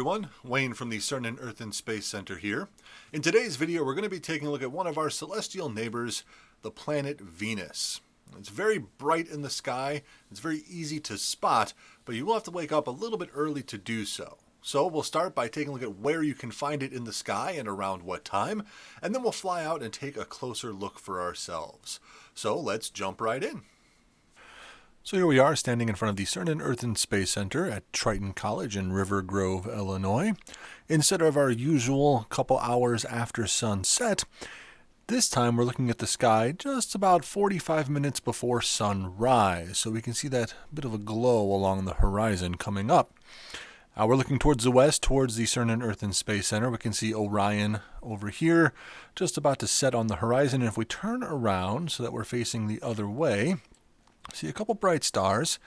everyone, Wayne from the CERN and Earth and Space Center here. In today's video we're going to be taking a look at one of our celestial neighbors, the planet Venus. It's very bright in the sky, it's very easy to spot, but you will have to wake up a little bit early to do so. So we'll start by taking a look at where you can find it in the sky and around what time, and then we'll fly out and take a closer look for ourselves. So let's jump right in. So here we are standing in front of the CERN and Earth and Space Center at Triton College in River Grove, Illinois. Instead of our usual couple hours after sunset, this time we're looking at the sky just about 45 minutes before sunrise, so we can see that bit of a glow along the horizon coming up. We're looking towards the west, towards the CERN and Earth and Space Center. We can see Orion over here, just about to set on the horizon. And if we turn around so that we're facing the other way, see a couple bright stars.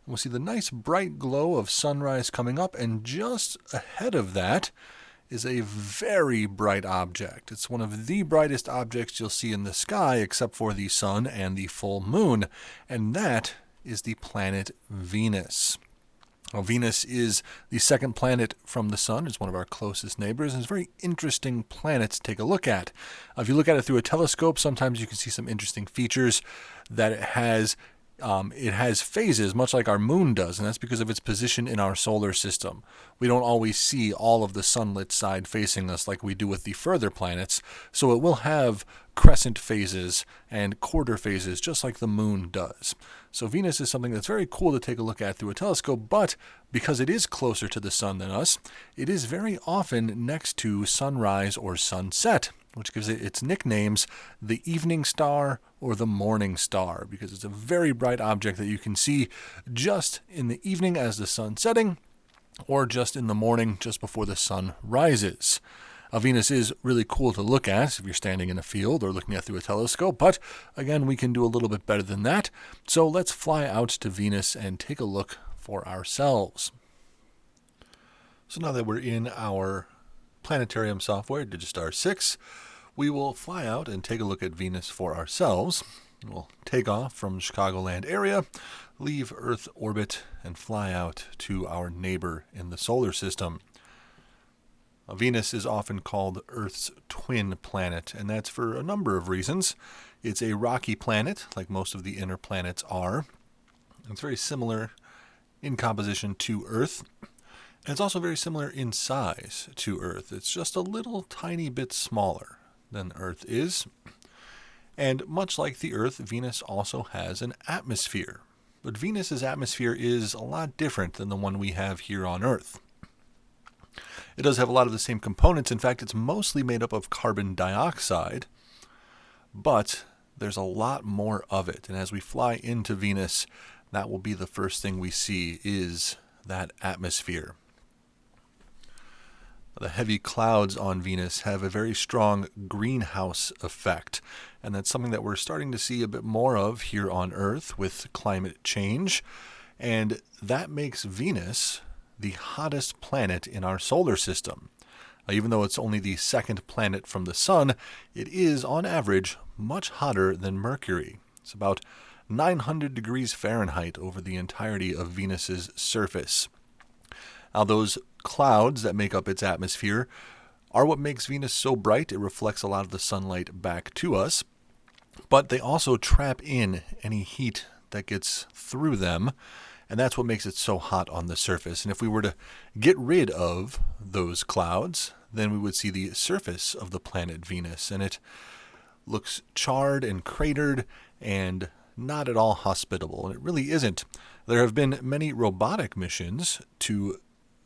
We'll see the nice bright glow of sunrise coming up, and just ahead of that is a very bright object. It's one of the brightest objects you'll see in the sky, except for the sun and the full moon, and that is the planet Venus. Now, Venus is the second planet from the sun. It's one of our closest neighbors, and it's a very interesting planet to take a look at. If you look at it through a telescope, sometimes you can see some interesting features that it has. It has phases, much like our moon does, and that's because of its position in our solar system. We don't always see all of the sunlit side facing us like we do with the further planets, so it will have crescent phases and quarter phases, just like the moon does. So Venus is something that's very cool to take a look at through a telescope, but because it is closer to the sun than us, it is very often next to sunrise or sunset, which gives it its nicknames, the evening star or the morning star, because it's a very bright object that you can see just in the evening as the sun's setting, or just in the morning just before the sun rises. Venus is really cool to look at if you're standing in a field or looking at through a telescope, but again, we can do a little bit better than that. So let's fly out to Venus and take a look for ourselves. So now that we're in our planetarium software, Digistar 6, we will fly out and take a look at Venus for ourselves. We'll take off from Chicagoland area, leave Earth orbit, and fly out to our neighbor in the solar system. Venus is often called Earth's twin planet, and that's for a number of reasons. It's a rocky planet, like most of the inner planets are. It's very similar in composition to Earth. And it's also very similar in size to Earth. It's just a little tiny bit smaller than Earth is. And much like the Earth, Venus also has an atmosphere. But Venus's atmosphere is a lot different than the one we have here on Earth. It does have a lot of the same components. In fact, it's mostly made up of carbon dioxide, but there's a lot more of it. And as we fly into Venus, that will be the first thing we see is that atmosphere. The heavy clouds on Venus have a very strong greenhouse effect, and that's something that we're starting to see a bit more of here on Earth with climate change, and that makes Venus the hottest planet in our solar system. Even though it's only the second planet from the sun, it is, on average, much hotter than Mercury. It's about 900 degrees Fahrenheit over the entirety of Venus's surface. Now, those clouds that make up its atmosphere are what makes Venus so bright. It reflects a lot of the sunlight back to us, but they also trap in any heat that gets through them, and that's what makes it so hot on the surface. And if we were to get rid of those clouds, then we would see the surface of the planet Venus, and it looks charred and cratered and not at all hospitable, and it really isn't. There have been many robotic missions to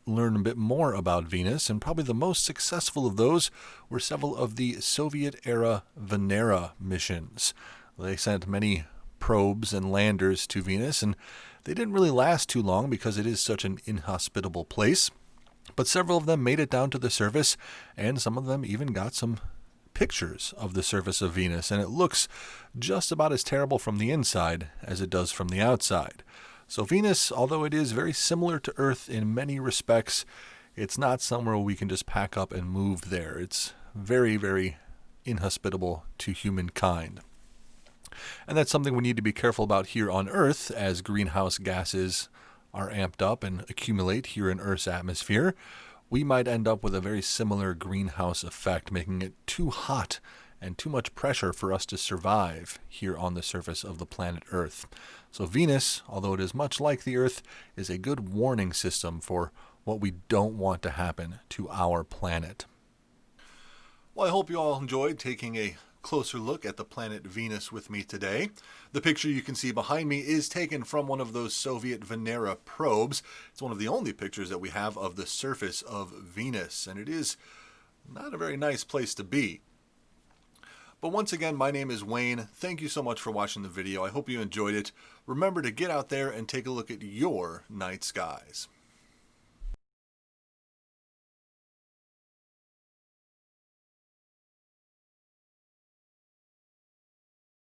learn a bit more about Venus, and probably the most successful of those were several of the Soviet-era Venera missions. They sent many probes and landers to Venus, and they didn't really last too long because it is such an inhospitable place, but several of them made it down to the surface, and some of them even got some pictures of the surface of Venus, and it looks just about as terrible from the inside as it does from the outside. So Venus, although it is very similar to Earth in many respects, it's not somewhere we can just pack up and move there. It's very, very inhospitable to humankind. And that's something we need to be careful about here on Earth as greenhouse gases are amped up and accumulate here in Earth's atmosphere. we might end up with a very similar greenhouse effect, making it too hot and too much pressure for us to survive here on the surface of the planet Earth. So Venus, although it is much like the Earth, is a good warning system for what we don't want to happen to our planet. Well, I hope you all enjoyed taking a closer look at the planet Venus with me today. The picture you can see behind me is taken from one of those Soviet Venera probes. It's one of the only pictures that we have of the surface of Venus, and it is not a very nice place to be. But once again, my name is Wayne. Thank you so much for watching the video. I hope you enjoyed it. Remember to get out there and take a look at your night skies.